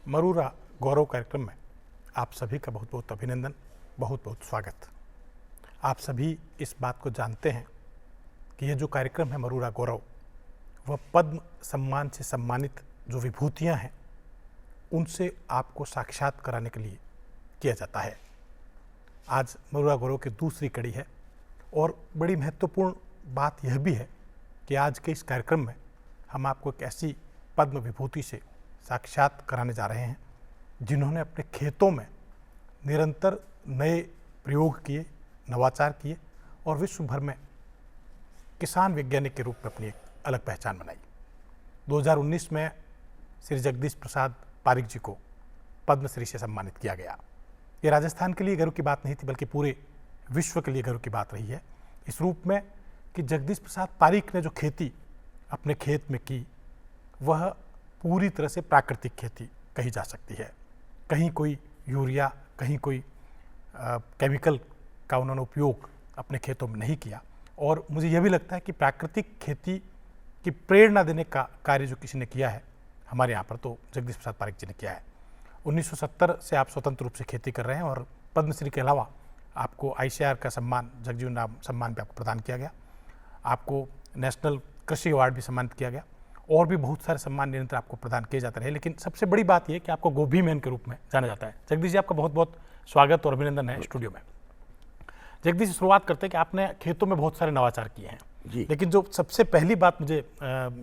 मरूरा गौरव कार्यक्रम में आप सभी का बहुत बहुत अभिनंदन, बहुत बहुत स्वागत। आप सभी इस बात को जानते हैं कि यह जो कार्यक्रम है मरूरा गौरव, वह पद्म सम्मान से सम्मानित जो विभूतियां हैं उनसे आपको साक्षात कराने के लिए किया जाता है। आज मरूरा गौरव की दूसरी कड़ी है और बड़ी महत्वपूर्ण बात यह भी है कि आज के इस कार्यक्रम में हम आपको एक ऐसी पद्म विभूति से साक्षात कराने जा रहे हैं जिन्होंने अपने खेतों में निरंतर नए प्रयोग किए, नवाचार किए और विश्व भर में किसान वैज्ञानिक के रूप में अपनी एक अलग पहचान बनाई। 2019 में श्री जगदीश प्रसाद पारिक जी को पद्मश्री से सम्मानित किया गया। ये राजस्थान के लिए गर्व की बात नहीं थी बल्कि पूरे विश्व के लिए गर्व की बात रही है, इस रूप में कि जगदीश प्रसाद पारिक ने जो खेती अपने खेत में की वह पूरी तरह से प्राकृतिक खेती कही जा सकती है। कहीं कोई यूरिया, कहीं कोई केमिकल का उन्होंने उपयोग अपने खेतों में नहीं किया। और मुझे यह भी लगता है कि प्राकृतिक खेती की प्रेरणा देने का कार्य जो किसी ने किया है हमारे यहाँ पर, तो जगदीश प्रसाद पारिक जी ने किया है। 1970 से आप स्वतंत्र रूप से खेती कर रहे हैं और पद्मश्री के अलावा आपको ICAR का सम्मान, जगजीवन राम सम्मान भी आपको प्रदान किया गया। आपको नेशनल कृषि अवार्ड भी सम्मानित किया गया और भी बहुत सारे सम्मान निरंतर आपको प्रदान किए जाते रहे। लेकिन सबसे बड़ी बात यह कि आपको गोभी मैन के रूप में जाना जाता है। जगदीश जी, आपका बहुत बहुत स्वागत और अभिनंदन है स्टूडियो में। जगदीश, शुरुआत करते हैं कि आपने खेतों में बहुत सारे नवाचार किए हैं जी। लेकिन जो सबसे पहली बात मुझे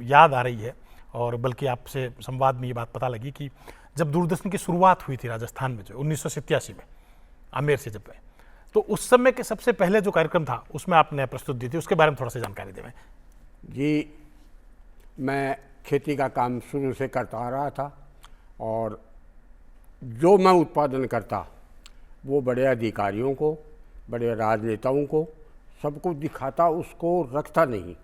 याद आ रही है और बल्कि आपसे संवाद में ये बात पता लगी कि जब दूरदर्शन की शुरुआत हुई थी राजस्थान में, जो 1987 में आमेर से जब, तो उस समय के सबसे पहले जो कार्यक्रम था उसमें आपने प्रस्तुत दी थी, उसके बारे में थोड़ा सा जानकारी दें। जी, मैं खेती का काम शुरू से करता आ रहा था और जो मैं उत्पादन करता वो बड़े अधिकारियों को, बड़े राजनेताओं को, सबको दिखाता, उसको रखता नहीं।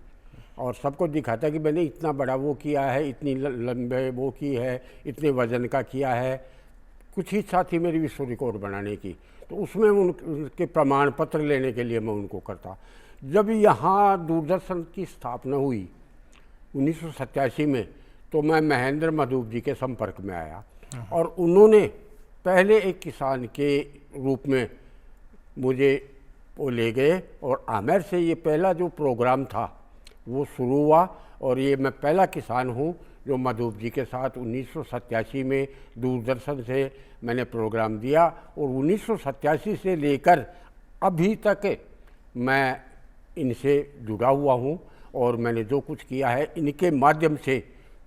और सबको दिखाता कि मैंने इतना बड़ा वो किया है, इतनी लंबे वो की है, इतने वजन का किया है। कुछ ही इच्छा थी मेरी विश्व रिकॉर्ड बनाने की, तो उसमें उनके प्रमाण पत्र लेने के लिए मैं उनको करता। जब यहाँ दूरदर्शन की स्थापना हुई 1987 में, तो मैं महेंद्र मधुप जी के संपर्क में आया और उन्होंने पहले एक किसान के रूप में मुझे वो ले गए और आमेर से ये पहला जो प्रोग्राम था वो शुरू हुआ। और ये मैं पहला किसान हूँ जो मधुप जी के साथ 1987 में दूरदर्शन से मैंने प्रोग्राम दिया और 1987 से लेकर अभी तक मैं इनसे जुड़ा हुआ हूँ और मैंने जो कुछ किया है इनके माध्यम से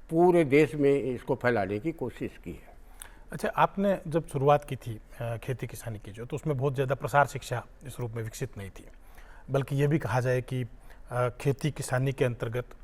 पूरे देश में इसको फैलाने की कोशिश की है। अच्छा, आपने जब शुरुआत की थी खेती किसानी की जो, तो उसमें बहुत ज़्यादा प्रसार शिक्षा इस रूप में विकसित नहीं थी, बल्कि ये भी कहा जाए कि खेती किसानी के अंतर्गत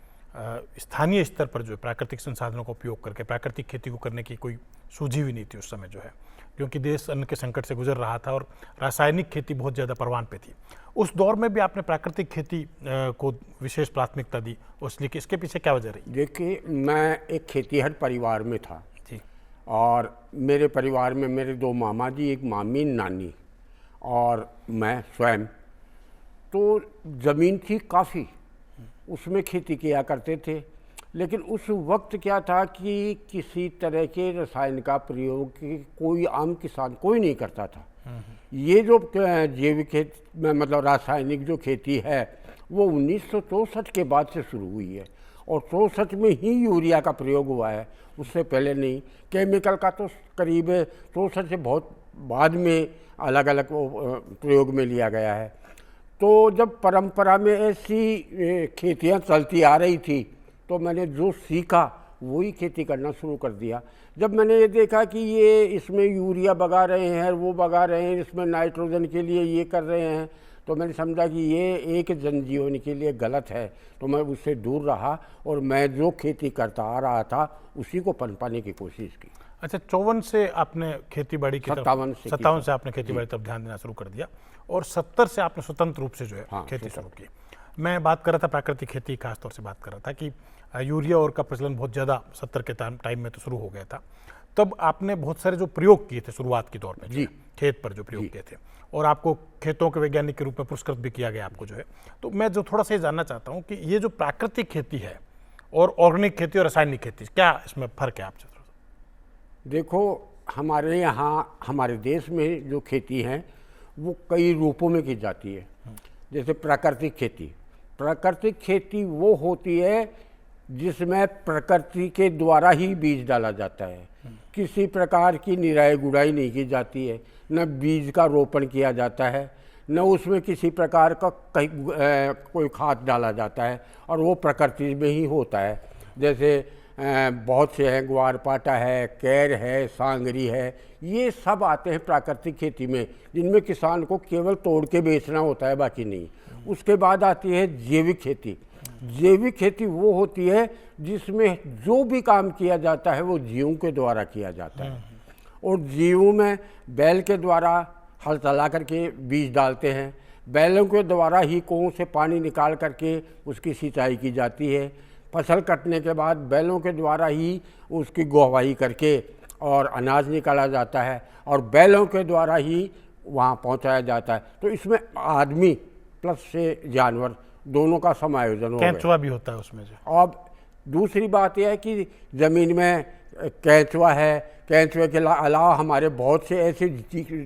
स्थानीय स्तर पर जो है प्राकृतिक संसाधनों का उपयोग करके प्राकृतिक खेती को करने की कोई सूझी हुई नहीं थी उस समय जो है, क्योंकि देश अन्न के संकट से गुजर रहा था और रासायनिक खेती बहुत ज़्यादा परवान पे थी। उस दौर में भी आपने प्राकृतिक खेती को विशेष प्राथमिकता दी, इसलिए कि इसके पीछे क्या वजह रही? देखिए, मैं एक खेतीहर परिवार में था जी। और मेरे परिवार में मेरे दो मामा जी, एक मामी, नानी और मैं स्वयं। तो ज़मीन थी काफ़ी, उसमें खेती किया करते थे। लेकिन उस वक्त क्या था कि किसी तरह के रसायन का प्रयोग कोई आम किसान कोई नहीं करता था। ये जो जैविक खेती में मतलब रासायनिक जो खेती है वो 1964 के बाद से शुरू हुई है और 64 में ही यूरिया का प्रयोग हुआ है, उससे पहले नहीं। केमिकल का तो करीब 64 से बहुत बाद में अलग अलग प्रयोग में लिया गया है। तो जब परंपरा में ऐसी खेतियाँ चलती आ रही थी तो मैंने जो सीखा वही खेती करना शुरू कर दिया। जब मैंने ये देखा कि ये इसमें यूरिया बगा रहे हैं, वो बगा रहे हैं, इसमें नाइट्रोजन के लिए ये कर रहे हैं, तो मैंने समझा कि ये एक जनजीवन के लिए गलत है। तो मैं उससे दूर रहा और मैं जो खेती करता आ रहा था उसी को पनपाने की कोशिश की। अच्छा, 54 से आपने खेती बाड़ी की 57 से आपने खेती बाड़ी तरफ ध्यान देना शुरू कर दिया और 70 से आपने स्वतंत्र रूप से जो है खेती शुरू की। मैं बात कर रहा था प्राकृतिक खेती, खासतौर से बात कर रहा था कि यूरिया और का प्रचलन बहुत ज़्यादा 70 के टाइम में तो शुरू हो गया था। तब आपने बहुत सारे जो प्रयोग किए थे शुरुआत के दौर में जी, खेत पर जो प्रयोग किए थे और आपको खेतों के वैज्ञानिक के रूप में पुरस्कृत भी किया गया आपको जो है। तो मैं जो थोड़ा सा ये जानना चाहता हूँ कि ये जो प्राकृतिक खेती है और ऑर्गेनिक खेती और रासायनिक खेती, क्या इसमें फ़र्क है आपसे? देखो, हमारे यहाँ हमारे देश में जो खेती है वो कई रूपों में की जाती है। जैसे प्राकृतिक खेती। प्राकृतिक खेती वो होती है जिसमें प्रकृति के द्वारा ही बीज डाला जाता है, किसी प्रकार की निराई गुड़ाई नहीं की जाती है, न बीज का रोपण किया जाता है, न उसमें किसी प्रकार का कोई खाद डाला जाता है, और वो प्रकृति में ही होता है। जैसे बहुत से हैं, ग्वारपाठा है, कैर है, सांगरी है, ये सब आते हैं प्राकृतिक खेती में, जिनमें किसान को केवल तोड़ के बेचना होता है, बाकी नहीं। उसके बाद आती है जैविक खेती। जैविक खेती वो होती है जिसमें जो भी काम किया जाता है वो जीवों के द्वारा किया जाता है, और जीवों में बैल के द्वारा हल चला करके बीज डालते हैं, बैलों के द्वारा ही कुओं से पानी निकाल करके उसकी सिंचाई की जाती है, फसल कटने के बाद बैलों के द्वारा ही उसकी गोहवाई करके और अनाज निकाला जाता है, और बैलों के द्वारा ही वहाँ पहुँचाया जाता है। तो इसमें आदमी प्लस से जानवर दोनों का समायोजन हो गया। केंचुआ भी होता है उसमें जो। अब दूसरी बात यह है कि ज़मीन में केंचुआ है, केंचुए के अलावा हमारे बहुत से ऐसे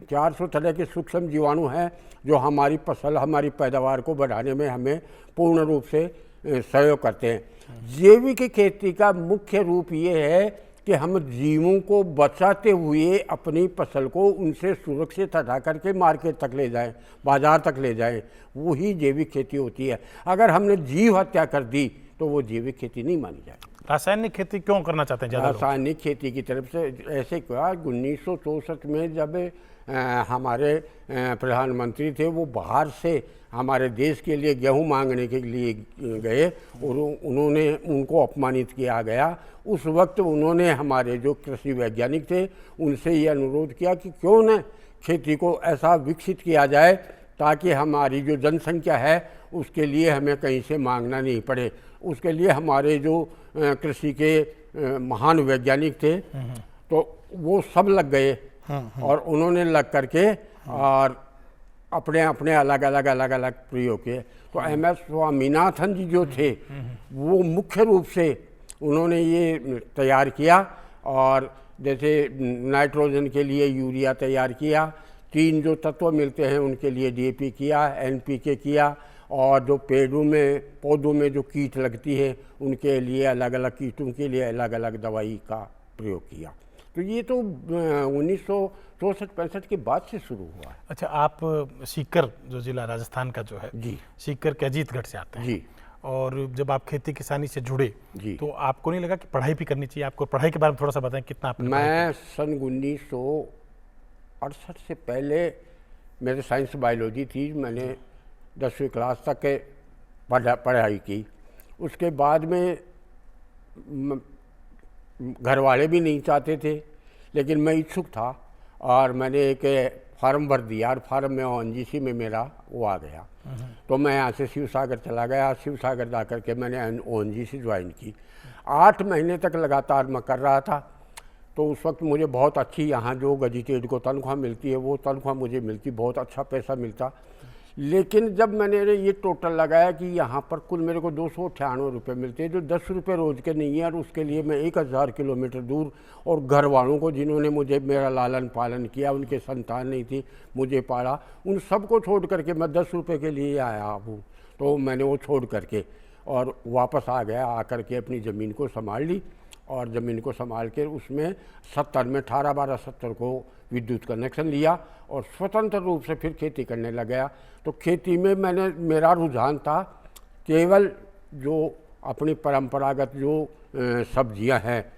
400 तरह के सूक्ष्म जीवाणु हैं जो हमारी फसल, हमारी पैदावार को बढ़ाने में हमें पूर्ण रूप से सहयोग करते हैं। जैविक खेती का मुख्य रूप ये है कि हम जीवों को बचाते हुए अपनी फसल को उनसे सुरक्षित हटा करके मार्केट तक ले जाएं, बाजार तक ले जाएं, वही जैविक खेती होती है। अगर हमने जीव हत्या कर दी तो वो जैविक खेती नहीं मानी जाएगी। रासायनिक खेती क्यों करना चाहते हैं ज़्यादा लोग? रासायनिक खेती की तरफ से ऐसे क्या, 1964 में जब हमारे प्रधानमंत्री थे, वो बाहर से हमारे देश के लिए गेहूं मांगने के लिए गए और उन्होंने उनको अपमानित किया गया। उस वक्त उन्होंने हमारे जो कृषि वैज्ञानिक थे उनसे ये अनुरोध किया कि क्यों न खेती को ऐसा विकसित किया जाए ताकि हमारी जो जनसंख्या है उसके लिए हमें कहीं से मांगना नहीं पड़े। उसके लिए हमारे जो कृषि के महान वैज्ञानिक थे तो वो सब लग गए, और उन्होंने लग करके और अपने अपने अलग अलग प्रयोग किए। तो MS स्वामीनाथन जी जो थे वो मुख्य रूप से उन्होंने ये तैयार किया, और जैसे नाइट्रोजन के लिए यूरिया तैयार किया, 3 जो तत्व मिलते हैं उनके लिए DAP किया, NPK किया, और जो पौधों में जो कीट लगती है उनके लिए अलग अलग कीटों के लिए अलग अलग दवाई का प्रयोग किया। तो ये तो 1964-65 के बाद से शुरू हुआ है। अच्छा, आप सीकर जो जिला राजस्थान का जो है जी, सीकर के अजीतगढ़ से आते हैं जी, और जब आप खेती किसानी से जुड़े जी, तो आपको नहीं लगा कि पढ़ाई भी करनी चाहिए? आपको पढ़ाई के बारे में थोड़ा सा बताएं, कितना आपने मैं सन 1968 से पहले मेरे साइंस बायोलॉजी थी, मैंने 10वीं क्लास तक के पढ़ाई की। उसके बाद में घर वाले भी नहीं चाहते थे, लेकिन मैं इच्छुक था और मैंने एक फार्म भर दिया, और फार्म में ONGC में मेरा वो आ गया। तो मैं यहाँ से शिवसागर चला गया। शिवसागर जा कर के मैंने ONGC ज्वाइन की। 8 महीने तक लगातार मैं कर रहा था। तो उस वक्त मुझे बहुत अच्छी यहाँ जो गजीटेड को तनख्वाह मिलती है वो तनख्वाह मुझे मिलती, बहुत अच्छा पैसा मिलता। लेकिन जब मैंने ये टोटल लगाया कि यहाँ पर कुल मेरे को 298 रुपये मिलते हैं, जो 10 रुपये रोज के नहीं है, और उसके लिए मैं 1000 किलोमीटर दूर, और घर वालों को जिन्होंने मुझे मेरा लालन पालन किया, उनके संतान नहीं थी, मुझे पाला, उन सबको छोड़ करके मैं 10 रुपये के लिए आया हूँ। तो मैंने वो छोड़ करके और वापस आ गया। आकर के अपनी ज़मीन को संभाल ली, और ज़मीन को संभाल के उसमें 70 में 18-12-70 को विद्युत कनेक्शन लिया और स्वतंत्र रूप से फिर खेती करने लग गया। तो खेती में मेरा रुझान था केवल जो अपनी परंपरागत जो सब्जियां हैं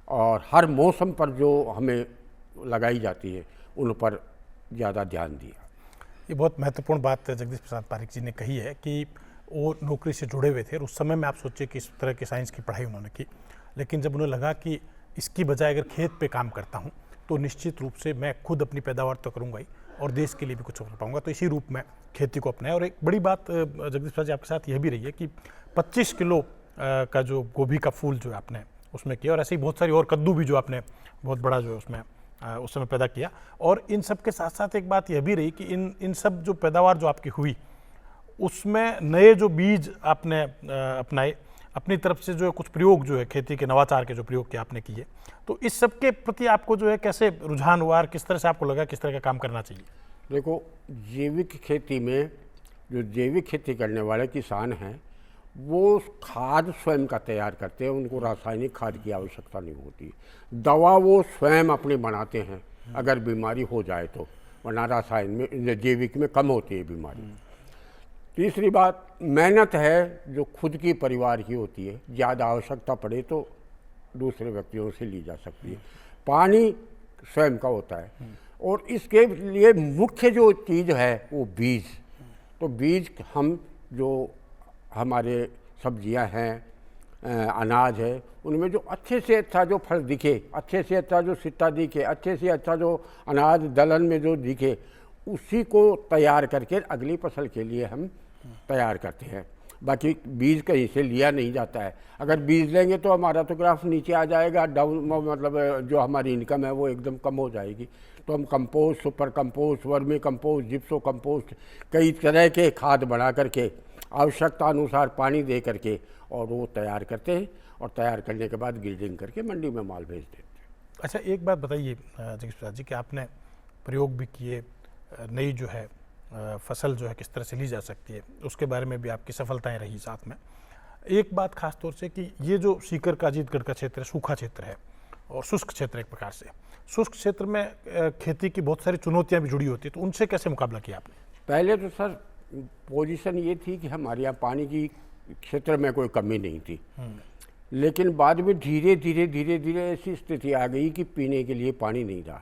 और हर मौसम पर जो हमें लगाई जाती है उन पर ज़्यादा ध्यान दिया। ये बहुत महत्वपूर्ण बात जगदीश प्रसाद पारिक जी ने कही है कि वो नौकरी से जुड़े हुए थे और उस समय में आप सोचिए कि इस तरह की साइंस की पढ़ाई उन्होंने की, लेकिन जब उन्हें लगा कि इसकी बजाय अगर खेत पे काम करता हूँ तो निश्चित रूप से मैं खुद अपनी पैदावार तो करूँगा ही और देश के लिए भी कुछ कर पाऊँगा, तो इसी रूप में खेती को अपनाया। और एक बड़ी बात जगदीश प्रसाद जी आपके साथ यह भी रही है कि 25 किलो का जो गोभी का फूल जो आपने उसमें किया, और ऐसे ही बहुत सारी और कद्दू भी जो आपने बहुत बड़ा जो उसमें उस समय पैदा किया। और इन सब के साथ साथ एक बात यह भी रही कि इन सब जो पैदावार जो आपकी हुई उसमें नए जो बीज आपने अपनाए, अपनी तरफ से जो है कुछ प्रयोग जो है खेती के नवाचार के जो प्रयोग के आपने किए, तो इस सब के प्रति आपको जो है कैसे रुझान हुआ और किस तरह से आपको लगा किस तरह का काम करना चाहिए? देखो, जैविक खेती में जो जैविक खेती करने वाले किसान हैं वो खाद स्वयं का तैयार करते हैं, उनको रासायनिक खाद की आवश्यकता नहीं होती। दवा वो स्वयं अपनी बनाते हैं अगर बीमारी हो जाए तो, वरना रासायन में जैविक में कम होती है बीमारी। तीसरी बात, मेहनत है जो खुद की परिवार की होती है, ज़्यादा आवश्यकता पड़े तो दूसरे व्यक्तियों से ली जा सकती है। पानी स्वयं का होता है, और इसके लिए मुख्य जो चीज़ है वो बीज। तो बीज हम जो हमारे सब्जियां हैं, अनाज है, उनमें जो अच्छे से अच्छा जो फल दिखे, अच्छे से अच्छा जो सिट्टा दिखे, अच्छे से अच्छा जो अनाज दलहन में जो दिखे, उसी को तैयार करके अगली फसल के लिए हम तैयार करते हैं। बाकी बीज कहीं से लिया नहीं जाता है। अगर बीज लेंगे तो हमारा तो ग्राफ नीचे आ जाएगा, डाउन, मतलब जो हमारी इनकम है वो एकदम कम हो जाएगी। तो हम compost, super compost, vermicompost, जिप्सो कंपोस्ट, कई तरह के खाद बना करके आवश्यकता अनुसार पानी दे करके और वो तैयार करते हैं, और तैयार करने के बाद ग्रेडिंग करके मंडी में माल भेज देते हैं। अच्छा, एक बात बताइए जगदीश प्रसाद जी कि आपने प्रयोग भी किए, नई जो है फसल जो है किस तरह से ली जा सकती है उसके बारे में भी आपकी सफलताएं रही साथ में। एक बात खास तौर से कि ये जो सीकर का अजीतगढ़ का क्षेत्र है, सूखा क्षेत्र है और शुष्क क्षेत्र, एक प्रकार से शुष्क क्षेत्र में खेती की बहुत सारी चुनौतियां भी जुड़ी होती है, तो उनसे कैसे मुकाबला किया आपने? पहले तो सर पोजीशन ये थी कि हमारे यहाँ पानी की क्षेत्र में कोई कमी नहीं थी, लेकिन बाद में धीरे धीरे ऐसी स्थिति आ गई कि पीने के लिए पानी नहीं रहा।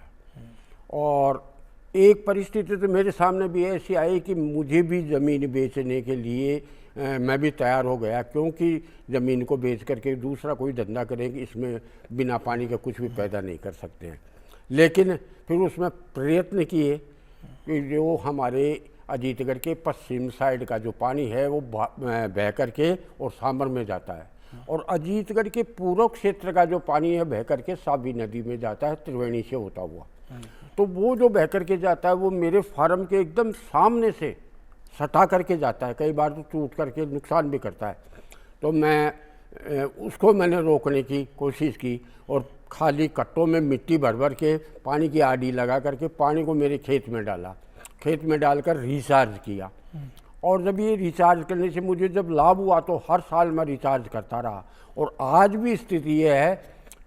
और एक परिस्थिति तो मेरे सामने भी ऐसी आई कि मुझे भी ज़मीन बेचने के लिए मैं भी तैयार हो गया, क्योंकि ज़मीन को बेच करके दूसरा कोई धंधा करेंगे, इसमें बिना पानी का कुछ भी पैदा नहीं कर सकते हैं। लेकिन फिर उसमें प्रयत्न किए कि जो हमारे अजीतगढ़ के पश्चिम साइड का जो पानी है वो बह करके और सामर में जाता है, और अजीतगढ़ के पूर्व क्षेत्र का जो पानी है बह करके साबी नदी में जाता है, त्रिवेणी से होता हुआ। तो वो जो बह करके जाता है वो मेरे फार्म के एकदम सामने से सटा करके जाता है, कई बार तो टूट करके नुकसान भी करता है। तो उसको मैंने रोकने की कोशिश की, और खाली कट्टों में मिट्टी भर भर के पानी की आड़ी लगा करके पानी को मेरे खेत में डाला, खेत में डालकर रिचार्ज किया। और जब ये रिचार्ज करने से मुझे जब लाभ हुआ तो हर साल मैं रिचार्ज करता रहा, और आज भी स्थिति ये है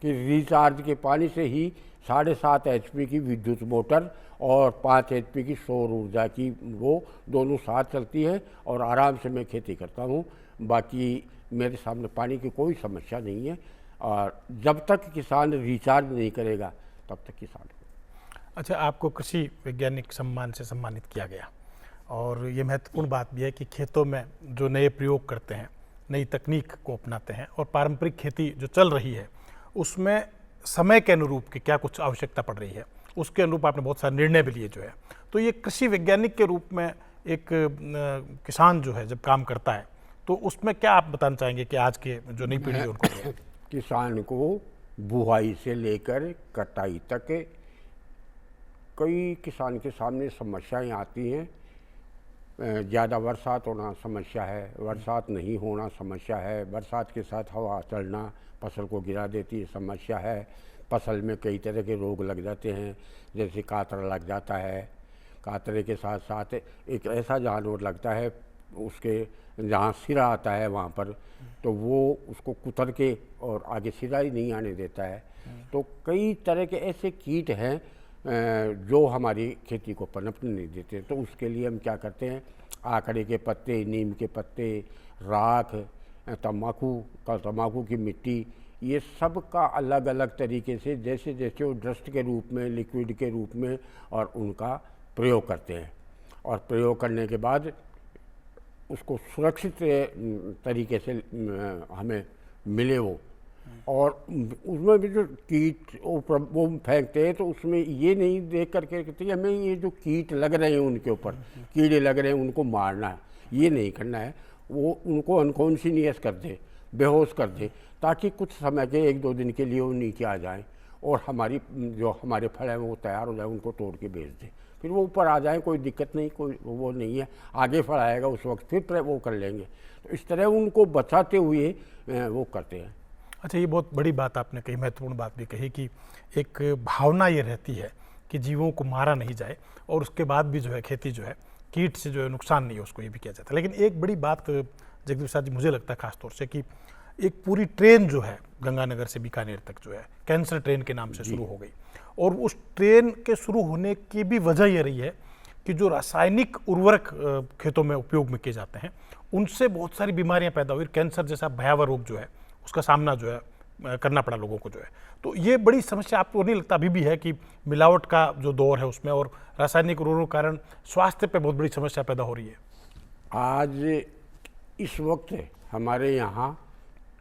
कि रिचार्ज के पानी से ही 7.5 HP की विद्युत मोटर और 5 HP की सौर ऊर्जा की वो दोनों साथ चलती है, और आराम से मैं खेती करता हूँ। बाकी मेरे सामने पानी की कोई समस्या नहीं है, और जब तक किसान रिचार्ज नहीं करेगा तब तक किसान। अच्छा, आपको कृषि वैज्ञानिक सम्मान से सम्मानित किया गया, और ये महत्वपूर्ण बात भी है कि खेतों में जो नए प्रयोग करते हैं, नई तकनीक को अपनाते हैं, और पारंपरिक खेती जो चल रही है उसमें समय के अनुरूप की क्या कुछ आवश्यकता पड़ रही है, उसके अनुरूप आपने बहुत सारे निर्णय भी लिए जो है। तो ये कृषि वैज्ञानिक के रूप में एक किसान जो है जब काम करता है तो उसमें क्या आप बताना चाहेंगे कि आज के जो नई पीढ़ी है उनको? किसान को बुआई से लेकर कटाई तक कई किसान के सामने समस्याएं आती हैं। ज़्यादा बरसात होना समस्या है, बरसात नहीं होना समस्या है, बरसात के साथ हवा चलना फसल को गिरा देती है समस्या है। फसल में कई तरह के रोग लग जाते हैं, जैसे कातरा लग जाता है। कातरे के साथ साथ एक ऐसा जानवर लगता है, उसके जहाँ सिरा आता है वहाँ पर, तो वो उसको कुतर के और आगे सिरा ही नहीं आने देता है। तो कई तरह के ऐसे कीट हैं जो हमारी खेती को पनपने नहीं देते। तो उसके लिए हम क्या करते हैं, आकड़े के पत्ते, नीम के पत्ते, राख, तम्बाकू की मिट्टी, ये सब का अलग अलग तरीके से जैसे जैसे वो डस्ट के रूप में, लिक्विड के रूप में, और उनका प्रयोग करते हैं। और प्रयोग करने के बाद उसको सुरक्षित तरीके से हमें मिले वो, और उसमें भी जो कीट वो फेंकते हैं तो उसमें ये नहीं देख करके कहते हैं हमें ये जो कीट लग रहे हैं उनके ऊपर कीड़े लग रहे हैं उनको मारना है, ये नहीं करना है। वो उनको अनकॉन्शियस कर दे, बेहोश कर दे, ताकि कुछ समय के 1-2 दिन के लिए वो नीचे आ जाएं और हमारे फल हैं वो तैयार हो जाए, उनको तोड़ के बेच दें। फिर वो ऊपर आ जाए, कोई दिक्कत नहीं, कोई वो नहीं है, आगे फल आएगा उस वक्त फिर वो कर लेंगे। तो इस तरह उनको बचाते हुए वो करते हैं। अच्छा, ये बहुत बड़ी बात आपने कही, महत्वपूर्ण बात भी कही कि एक भावना ये रहती है कि जीवों को मारा नहीं जाए और उसके बाद भी जो है खेती जो है कीट से जो है नुकसान नहीं है उसको, ये भी किया जाता है। लेकिन एक बड़ी बात जगदीश प्रसाद जी मुझे लगता है खासतौर से कि एक पूरी ट्रेन जो है गंगानगर से बीकानेर तक जो है कैंसर ट्रेन के नाम से शुरू हो गई, और उस ट्रेन के शुरू होने की भी वजह ये रही है कि जो रासायनिक उर्वरक खेतों में उपयोग में किए जाते हैं उनसे बहुत सारी बीमारियां पैदा हुई, कैंसर जैसा भयावह रोग जो है उसका सामना जो है करना पड़ा लोगों को जो है। तो ये बड़ी समस्या आपको नहीं लगता अभी भी है कि मिलावट का जो दौर है उसमें और रासायनिक उर्वरकों के कारण स्वास्थ्य पे बहुत बड़ी समस्या पैदा हो रही है? आज इस वक्त हमारे यहाँ,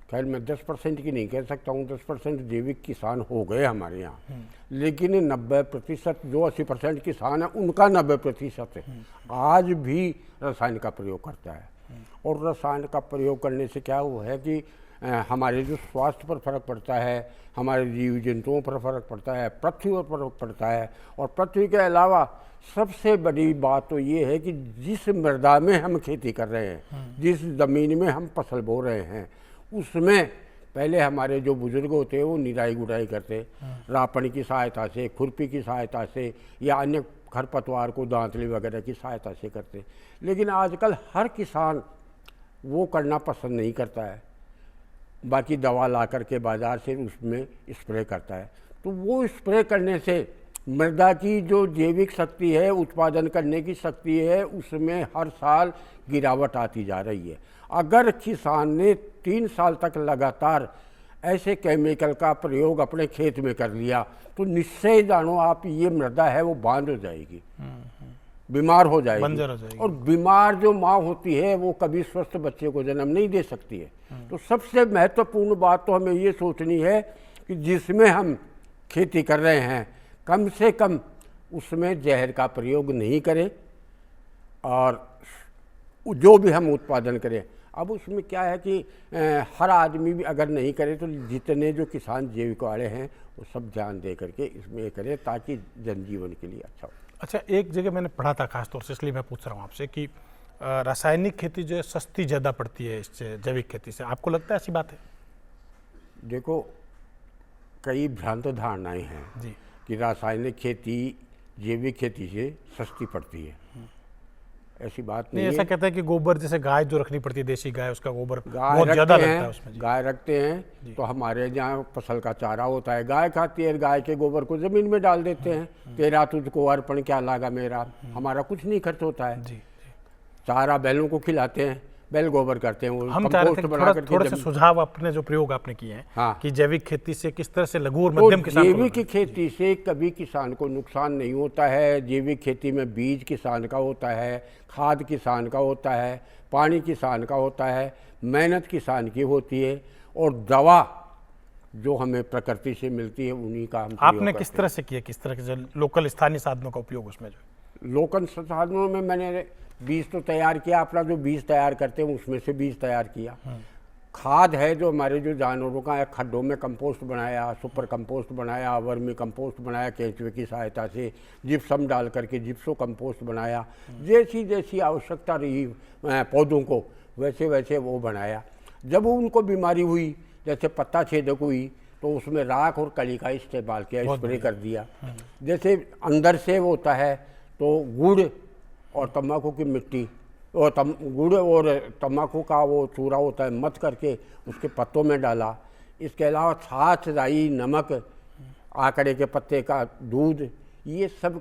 खैर मैं 10% की नहीं कह सकता हूँ, 10% जैविक किसान हो गए हमारे यहाँ, लेकिन 90% जो 80% किसान है उनका 90% है आज भी रसायन का प्रयोग करता है। और रसायन का प्रयोग करने से क्या हुआ है कि हमारे जो स्वास्थ्य पर फर्क पड़ता है, हमारे जीव जंतुओं पर फर्क पड़ता है, पृथ्वी पर फर्क पड़ता है। और पृथ्वी के अलावा सबसे बड़ी बात तो ये है कि जिस मृदा में हम खेती कर रहे हैं, जिस ज़मीन में हम फसल बो रहे हैं, उसमें पहले हमारे जो बुजुर्ग होते हैं वो निराई गुड़ाई करते, रापण की सहायता से, खुरपी की सहायता से या अन्य खरपतवार को दांतली वगैरह की सहायता से करते। लेकिन आजकल हर किसान वो करना पसंद नहीं करता है, बाकी दवा ला करके बाज़ार से उसमें स्प्रे करता है। तो वो स्प्रे करने से मृदा की जो जैविक शक्ति है, उत्पादन करने की शक्ति है, उसमें हर साल गिरावट आती जा रही है। अगर किसान ने 3 साल तक लगातार ऐसे केमिकल का प्रयोग अपने खेत में कर लिया तो निश्चय जानो आप, ये मृदा है वो बांझ हो जाएगी, बीमार हो जाएगी। बंजर हो जाएगी। और बीमार जो माँ होती है वो कभी स्वस्थ बच्चे को जन्म नहीं दे सकती है। तो सबसे महत्वपूर्ण बात तो हमें ये सोचनी है कि जिसमें हम खेती कर रहे हैं कम से कम उसमें जहर का प्रयोग नहीं करें, और जो भी हम उत्पादन करें। अब उसमें क्या है कि हर आदमी भी अगर नहीं करे तो जितने जो किसान जैविक वाले हैं वो सब ध्यान दे करके इसमें करें ताकि जनजीवन के लिए अच्छा हो। अच्छा, एक जगह मैंने पढ़ा था खासतौर से, इसलिए मैं पूछ रहा हूँ आपसे कि रासायनिक खेती जो है सस्ती ज़्यादा पड़ती है इससे जैविक खेती से, आपको लगता है ऐसी बात है? देखो, कई भ्रांत धारणाएं हैं जी। कि रासायनिक खेती जैविक खेती से सस्ती पड़ती है। ऐसी बात नहीं है। ऐसा कहते हैं कि गोबर जैसे गाय जो रखनी पड़ती है, देसी गाय, उसका गोबर गाय बहुत ज़्यादा रखते लगता है हैं, उसमें। जी। गाय रखते हैं तो हमारे जहाँ फसल का चारा होता है गाय खाती है, गाय के गोबर को ज़मीन में डाल देते हैं। तेरा तुझको अर्पण क्या लागा मेरा, हमारा कुछ नहीं खर्च होता है। जी। चारा बैलों को खिलाते हैं, बैल गोबर करते हैं, वो हम चाह रहे थे कि थोड़े से सुझाव अपने जो प्रयोग आपने किए हैं हाँ। कि जैविक खेती से किस तरह से लघु और तो मध्यम किसान को जैविक खेती से कभी किसान को नुकसान नहीं होता है। जैविक खेती में बीज किसान का होता है, खाद किसान का होता है, पानी किसान का होता है, मेहनत किसान की होती है, और दवा जो हमें प्रकृति से मिलती है उन्हीं का हम आपने किस तरह से किया, किस तरह के जो लोकल स्थानीय साधनों का उपयोग उसमें जो लोकल संसाधनों में मैंने बीज तो तैयार किया, अपना जो बीज तैयार करते हैं उसमें से बीज तैयार किया। खाद है जो हमारे जो जानवरों का है, खड्डों में कंपोस्ट बनाया, सुपर कंपोस्ट बनाया, वर्मी कंपोस्ट बनाया, केंचुए की सहायता से जिप्सम डाल करके जिप्सो कंपोस्ट बनाया। जैसी जैसी आवश्यकता रही पौधों को वैसे वैसे वो बनाया। जब उनको बीमारी हुई, जैसे पत्ता छेदक हुई, तो उसमें राख और कली का इस्तेमाल किया, स्प्रे कर दिया। जैसे अंदर से वो होता है तो गुड़ और तम्बाकू की मिट्टी और गुड़ और तम्बाकू का वो चूरा होता है, मत करके उसके पत्तों में डाला। इसके अलावा छाछ, राई, नमक, आकड़े के पत्ते का दूध, ये सब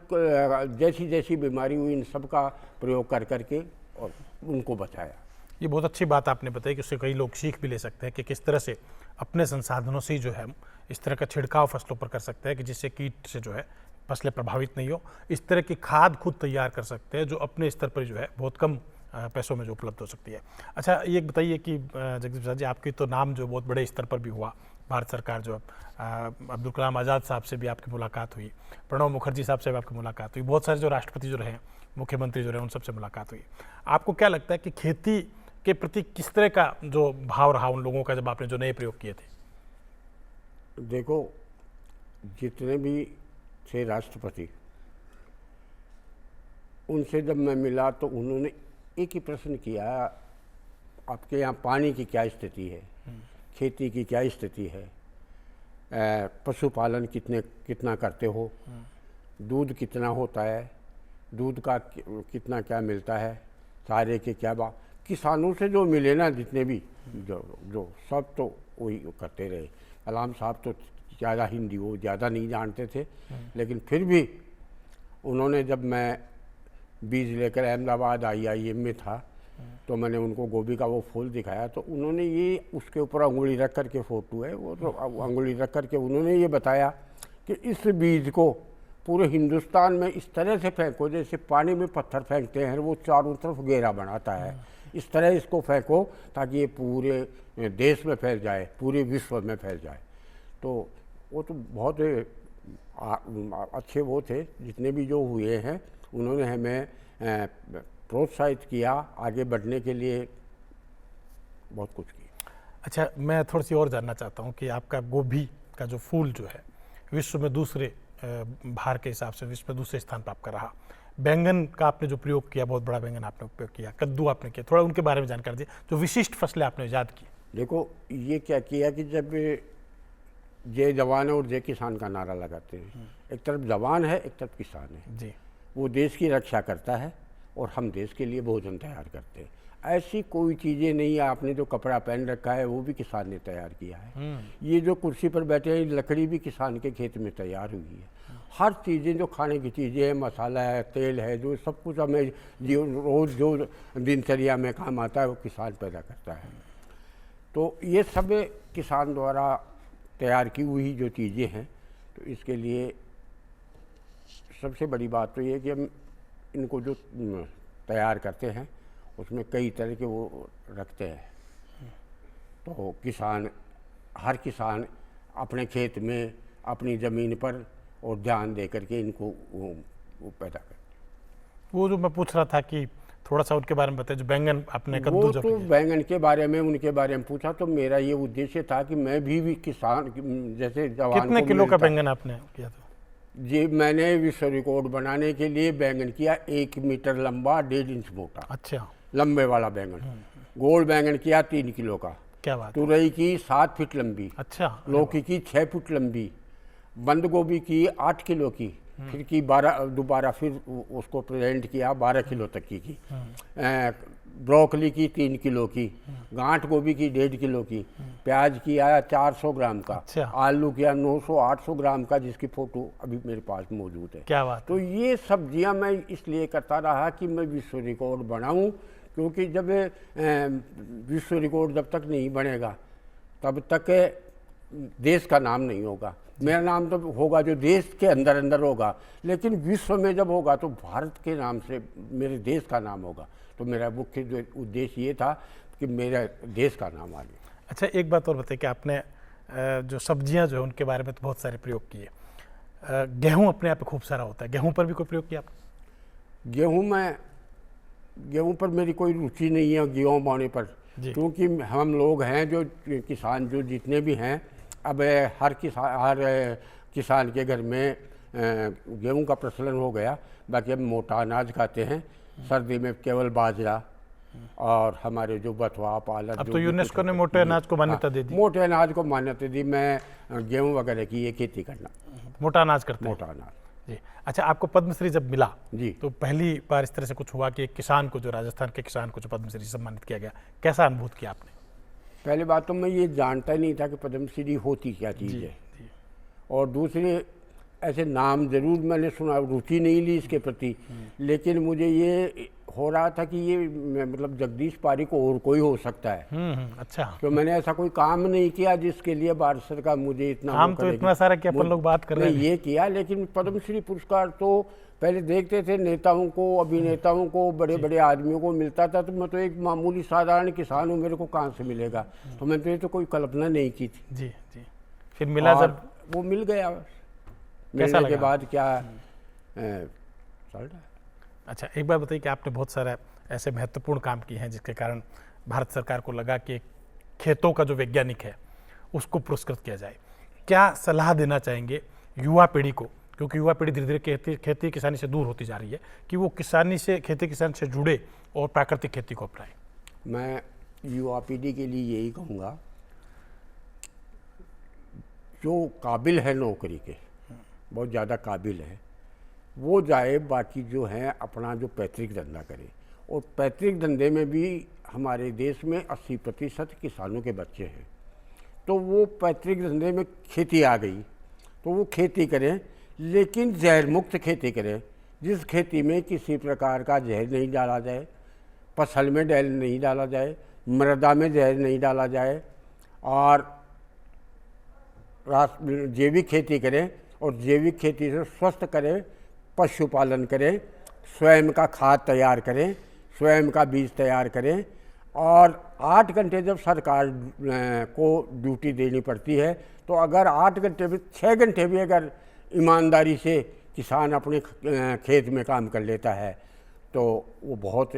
जैसी जैसी बीमारी हुई इन सब का प्रयोग कर करके और उनको बचाया। ये बहुत अच्छी बात आपने बताई कि उससे कई लोग सीख भी ले सकते हैं कि किस तरह से अपने संसाधनों से ही जो है हम इस तरह का छिड़काव फसलों पर कर सकते हैं कि जिससे कीट से जो है फसलें प्रभावित नहीं हो। इस तरह की खाद खुद तैयार कर सकते हैं जो अपने स्तर पर जो है बहुत कम पैसों में जो उपलब्ध हो सकती है। अच्छा, ये बताइए कि जगदीश प्रसाद जी, आपकी तो नाम जो बहुत बड़े स्तर पर भी हुआ, भारत सरकार जो अब्दुल कलाम आज़ाद साहब से भी आपकी मुलाकात हुई, प्रणब मुखर्जी साहब से भी आपकी मुलाकात हुई, बहुत सारे जो राष्ट्रपति जो रहे, मुख्यमंत्री जो रहे, उन सबसे मुलाकात हुई। आपको क्या लगता है कि खेती के प्रति किस तरह का जो भाव रहा उन लोगों का जब आपने जो नए प्रयोग किए थे? देखो, जितने भी थे राष्ट्रपति, उनसे जब मैं मिला तो उन्होंने एक ही प्रश्न किया, आपके यहाँ पानी की क्या स्थिति है, खेती की क्या स्थिति है, पशुपालन कितना करते हो, दूध कितना होता है, दूध का कितना क्या मिलता है, चारे के क्या भाव। किसानों से जो मिले ना जितने भी जो सब तो वही करते रहे। कलाम साहब तो ज़्यादा हिंदी वो ज़्यादा नहीं जानते थे, लेकिन फिर भी उन्होंने, जब मैं बीज लेकर अहमदाबाद IIM में था तो मैंने उनको गोभी का वो फूल दिखाया, तो उन्होंने ये उसके ऊपर अंगुली रख कर के, फोटो है वो, तो अंगुली रख कर के उन्होंने ये बताया कि इस बीज को पूरे हिंदुस्तान में इस तरह से फेंको जैसे पानी में पत्थर फेंकते हैं, वो चारों तरफ घेरा बनाता है, इस तरह इसको फेंको ताकि ये पूरे देश में फैल जाए, पूरे विश्व में फैल जाए। तो वो तो बहुत अच्छे वो थे, जितने भी जो हुए हैं उन्होंने हमें प्रोत्साहित किया आगे बढ़ने के लिए, बहुत कुछ किया। अच्छा, मैं थोड़ी सी और जानना चाहता हूँ कि आपका गोभी का जो फूल जो है विश्व में दूसरे भार के हिसाब से विश्व में दूसरे स्थान पर आपका रहा। बैंगन का आपने जो प्रयोग किया, बहुत बड़ा बैंगन आपने उपयोग किया, कद्दू आपने किया, थोड़ा उनके बारे में जानकारी दी, जो विशिष्ट फसलें आपने ईजाद की। देखो ये क्या किया कि जब जय जवान और जय किसान का नारा लगाते हैं, एक तरफ जवान है एक तरफ किसान है जी, वो देश की रक्षा करता है और हम देश के लिए भोजन तैयार करते हैं। ऐसी कोई चीज़ें नहीं है, आपने जो कपड़ा पहन रखा है वो भी किसान ने तैयार किया है, ये जो कुर्सी पर बैठे हैं लकड़ी भी किसान के खेत में तैयार हुई है। हर चीज़ें जो खाने की चीज़ें हैं, मसाला है, तेल है, जो सब कुछ हमें रोज़ जो दिनचर्या में काम आता है वो किसान पैदा करता है। तो ये सब किसान द्वारा तैयार की हुई जो चीज़ें हैं, तो इसके लिए सबसे बड़ी बात तो ये है कि हम इनको जो तैयार करते हैं उसमें कई तरह के वो रखते हैं। तो किसान, हर किसान अपने खेत में अपनी ज़मीन पर और ध्यान दे करके इनको वो पैदा करते। वो जो मैं पूछ रहा था कि थोड़ा सा उनके बारे में बताइए, जो बैंगन आपने कद्दू वो जो तो बैंगन के बारे में, उनके बारे में पूछा तो मेरा ये उद्देश्य था कि मैं भी किसान जैसे जवान कितने किलो का बैंगन आपने किया था? जी, मैंने विश्व रिकॉर्ड बनाने के लिए बैंगन किया 1 मीटर लंबा, 1.5 इंच मोटा। अच्छा, लंबे वाला बैंगन। गोल बैंगन किया 3 किलो का। क्या बात। तुरई की 7 फीट लंबी। अच्छा, लौकी की 6 फीट लंबी। बंद गोभी की 8 किलो की, फिर की 12, दोबारा फिर उसको प्रेजेंट किया 12 किलो तक की। ब्रोकली की 3 किलो की, गांठ गोभी की 1.5 किलो की, प्याज की आया 400 ग्राम का। अच्छा। आलू किया 900-800 ग्राम का, जिसकी फोटो अभी मेरे पास मौजूद है। क्या बात। तो ये सब्जियां मैं इसलिए करता रहा कि मैं विश्व रिकॉर्ड बनाऊं, क्योंकि जब विश्व रिकॉर्ड जब तक नहीं बनेगा तब तक देश का नाम नहीं होगा। मेरा नाम तो होगा जो देश के अंदर अंदर होगा, लेकिन विश्व में जब होगा तो भारत के नाम से मेरे देश का नाम होगा। तो मेरा मुख्य जो उद्देश्य ये था कि मेरा देश का नाम आ गया। अच्छा, एक बात और बताइए कि आपने जो सब्जियां जो है उनके बारे में तो बहुत सारे प्रयोग किए, गेहूं अपने आप में खूब सारा होता है, गेहूं पर भी कोई प्रयोग किया आपने? गेहूं पर मेरी कोई रुचि नहीं है, गेहूं बोने पर, क्योंकि हम लोग हैं जो किसान, जो जितने भी हैं, अब हर किसान के घर में गेहूं का प्रचलन हो गया। बाकी अब मोटा अनाज खाते हैं, सर्दी में केवल बाजरा और हमारे जो बथुआ पालक। अब तो यूनेस्को ने मोटे अनाज को मान्यता दे दी। मोटे अनाज को मान्यता दी। मैं गेहूं वगैरह की ये खेती करना, मोटा अनाज करते हैं। मोटा अनाज जी। अच्छा, आपको पद्मश्री जब मिला जी, तो पहली बार इस तरह से कुछ हुआ कि एक किसान को, जो राजस्थान के किसान को जो पद्मश्री सम्मानित किया गया, कैसा अनुभूत किया आपने? पहली बात तो मैं ये जानता ही नहीं था कि पद्मश्री होती क्या चीज़ है, और दूसरे ऐसे नाम जरूर मैंने सुना, रुचि नहीं ली इसके प्रति, लेकिन मुझे ये हो रहा था कि ये मतलब जगदीश पारिक और कोई हो सकता है। अच्छा, तो मैंने ऐसा कोई काम नहीं किया जिसके लिए भारत सरकार मुझे इतना काम तो इतना सारा कि अपन लोग बात कर रहे हैं। ये किया, लेकिन पद्मश्री पुरस्कार तो पहले देखते थे नेताओं को, अभिनेताओं को, बड़े बड़े आदमियों को मिलता था, तो मैं तो एक मामूली साधारण किसान हूँ, मेरे को कहाँ से मिलेगा। तो मैंने तो ये तो कोई कल्पना नहीं की थी। जी जी। फिर मिला जब, वो मिल गया, मिलने के बाद क्या चल रहा है। अच्छा, एक बात बताइए कि आपने बहुत सारा ऐसे महत्वपूर्ण काम किए हैं जिसके कारण भारत सरकार को लगा कि खेतों का जो वैज्ञानिक है उसको पुरस्कृत किया जाए। क्या सलाह देना चाहेंगे युवा पीढ़ी को क्योंकि युवा पीढ़ी धीरे धीरे खेती किसानी से दूर होती जा रही है, कि वो किसानी से, खेती किसान से जुड़े और प्राकृतिक खेती को अपनाएं? मैं युवा पीढ़ी के लिए यही कहूँगा, जो काबिल है नौकरी के, बहुत ज़्यादा काबिल है, वो जाए, बाकी जो है अपना जो पैतृक धंधा करे। और पैतृक धंधे में भी हमारे देश में 80% किसानों के बच्चे हैं, तो वो पैतृक धंधे में खेती आ गई तो वो खेती करें, लेकिन जहर मुक्त खेती करें, जिस खेती में किसी प्रकार का जहर नहीं डाला जाए, फसल में जहर नहीं डाला जाए, मृदा में जहर नहीं डाला जाए, और जैविक खेती करें, और जैविक खेती से स्वस्थ करें, पशुपालन करें, स्वयं का खाद तैयार करें, स्वयं का बीज तैयार करें। और 8 घंटे जब सरकार को ड्यूटी देनी पड़ती है, तो अगर 8 घंटे में 6 घंटे भी अगर ईमानदारी से किसान अपने खेत में काम कर लेता है तो वो बहुत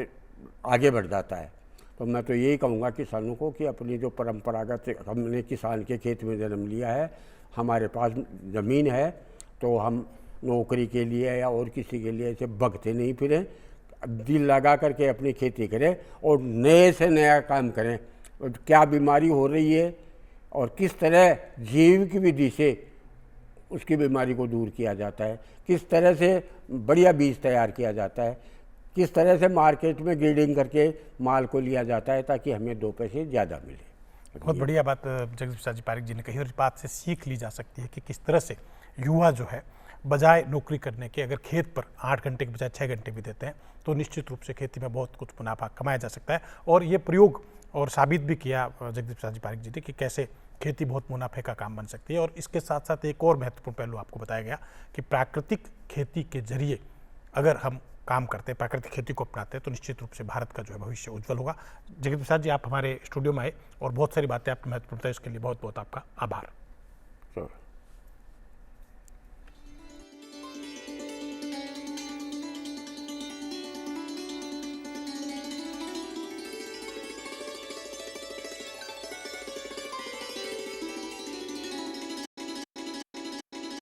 आगे बढ़ जाता है। तो मैं तो यही कहूँगा किसानों को कि अपनी जो परंपरागत, हमने किसान के खेत में जन्म लिया है, हमारे पास ज़मीन है, तो हम नौकरी के लिए या और किसी के लिए ऐसे भगते नहीं फिरें, दिल लगा करके अपनी खेती करें और नए से नया काम करें। और क्या बीमारी हो रही है और किस तरह जैविक विधि से उसकी बीमारी को दूर किया जाता है, किस तरह से बढ़िया बीज तैयार किया जाता है, किस तरह से मार्केट में ग्रेडिंग करके माल को लिया जाता है ताकि हमें 2 पैसे ज़्यादा मिले। बहुत बढ़िया बात जगदीश प्रसाद जी पारिक जी ने कही, और इस बात से सीख ली जा सकती है कि किस तरह से युवा जो है बजाय नौकरी करने के अगर खेत पर 8 घंटे के बजाय 6 घंटे भी देते हैं तो निश्चित रूप से खेती में बहुत कुछ मुनाफा कमाया जा सकता है। और ये प्रयोग और साबित भी किया जगदीश प्रसाद जी पारिक जी ने कि कैसे खेती बहुत मुनाफे का काम बन सकती है। और इसके साथ साथ एक और महत्वपूर्ण पहलू आपको बताया गया कि प्राकृतिक खेती के जरिए अगर हम काम करते हैं, प्राकृतिक खेती को अपनाते हैं, तो निश्चित रूप से भारत का जो है भविष्य उज्जवल होगा। जगदीश प्रसाद जी, आप हमारे स्टूडियो में आए और बहुत सारी बातें आपने महत्वपूर्ण बताई, इसके लिए बहुत बहुत आपका आभार।